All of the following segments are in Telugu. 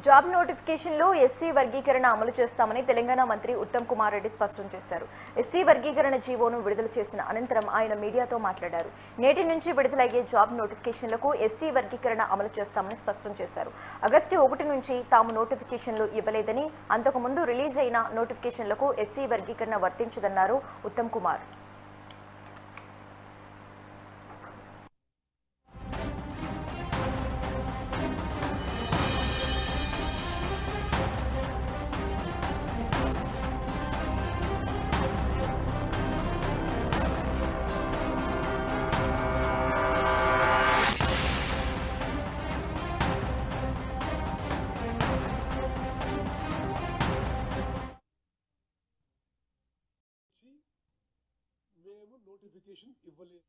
జాబ్ నోటిఫికేషన్లో ఎస్సీ వర్గీకరణ అమలు చేస్తామని తెలంగాణ మంత్రి ఉత్తమ్ కుమార్ రెడ్డి స్పష్టం చేశారు. ఎస్సీ వర్గీకరణ జీవోను విడుదల చేసిన అనంతరం ఆయన మీడియాతో మాట్లాడారు. నేటి నుంచి విడుదలయ్యే జాబ్ నోటిఫికేషన్లకు ఎస్సీ వర్గీకరణ అమలు చేస్తామని స్పష్టం చేశారు. ఆగస్టు 1 నుంచి తాము నోటిఫికేషన్లు ఇవ్వలేదని, అంతకుముందు రిలీజ్ అయిన నోటిఫికేషన్లకు ఎస్సీ వర్గీకరణ వర్తించదన్నారు ఉత్తమ్ కుమార్. నోటిఫికేషన్ ఇవ్వలేదు.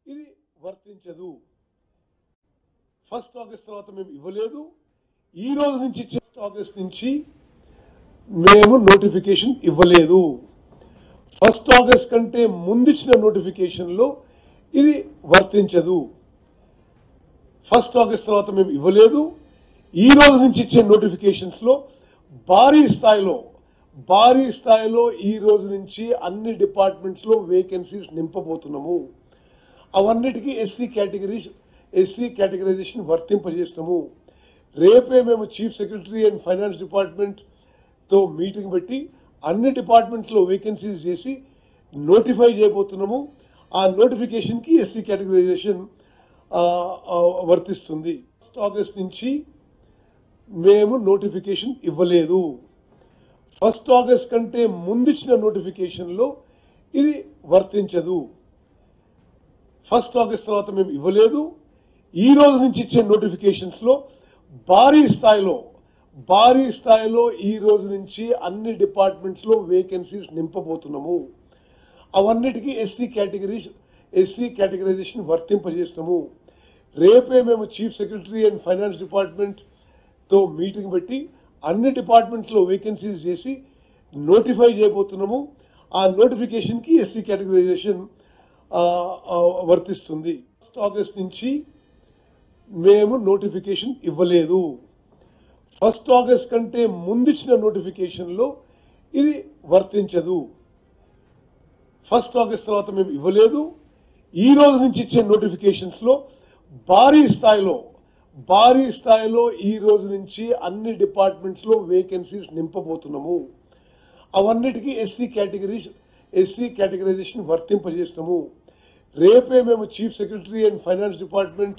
ఇది వర్తించదు. 1 ఆగస్ట్ తర్వాత మేము ఇవ్వలేదు. ఈ రోజు నుంచి 1 ఆగస్ట్ నుంచి మేము నోటిఫికేషన్ ఇవ్వలేదు. 1 ఆగస్ట్ కంటే ముందిచ్చిన నోటిఫికేషన్లో ఇది వర్తించదు. 1 ఆగస్ట్ తర్వాత మేము ఇవ్వలేదు. ఈ రోజు నుంచి ఇచ్చే నోటిఫికేషన్స్లో భారీ స్థాయిలో ఈ రోజు నుంచి అన్ని డిపార్ట్మెంట్స్లో వేకెన్సీస్ నింపబోతున్నాము. అవన్నిటికీ ఎస్సీ కేటగిరైజేషన్ వర్తింపజేస్తాము. రేపే మేము చీఫ్ సెక్రటరీ అండ్ ఫైనాన్స్ డిపార్ట్మెంట్తో మీటింగ్ పెట్టి అన్ని డిపార్ట్మెంట్స్లో వేకెన్సీస్ చేసి నోటిఫై చేయబోతున్నాము. ఆ నోటిఫికేషన్కి ఎస్సీ కేటగిరైజేషన్ వర్తిస్తుంది. 1 ఆగస్ట్ నుంచి మేము నోటిఫికేషన్ ఇవ్వలేదు. 1 ఆగస్ట్ కంటే ముందిచ్చిన నోటిఫికేషన్లో ఇది వర్తించదు. 1 ఆగస్ట్ తర్వాత మేము ఇవ్వలేదు. ఈ రోజు నుంచి ఇచ్చే నోటిఫికేషన్స్లో భారీ స్థాయిలో ఈ రోజు నుంచి అన్ని డిపార్ట్మెంట్స్లో వేకెన్సీస్ నింపబోతున్నాము. అవన్నిటికీ ఎస్సీ కేటగిరైజేషన్ వర్తింపజేస్తాము. రేపే మేము చీఫ్ సెక్రటరీ అండ్ ఫైనాన్స్ డిపార్ట్మెంట్తో మీటింగ్ పెట్టి అన్ని డిపార్ట్మెంట్స్లో వేకెన్సీస్ చేసి నోటిఫై చేయబోతున్నాము. ఆ నోటిఫికేషన్కి ఎస్సీ కేటగిరైజేషన్ వర్తిస్తుంది. 1 ఆగస్ట్ నుంచి మేము నోటిఫికేషన్ ఇవ్వలేదు. 1 ఆగస్ట్ కంటే ముందిచ్చిన నోటిఫికేషన్లో ఇది వర్తించదు. 1 ఆగస్ట్ తర్వాత మేము ఇవ్వలేదు. ఈ రోజు నుంచి ఇచ్చే నోటిఫికేషన్స్లో భారీ స్థాయిలో ఈ రోజు నుంచి అన్ని డిపార్ట్మెంట్స్లో వేకెన్సీస్ నింపబోతున్నాము. అవన్నిటికీ ఎస్సీ కేటగిరైజేషన్ వర్తింపజేస్తాము. రేపే మేము chief secretary and finance department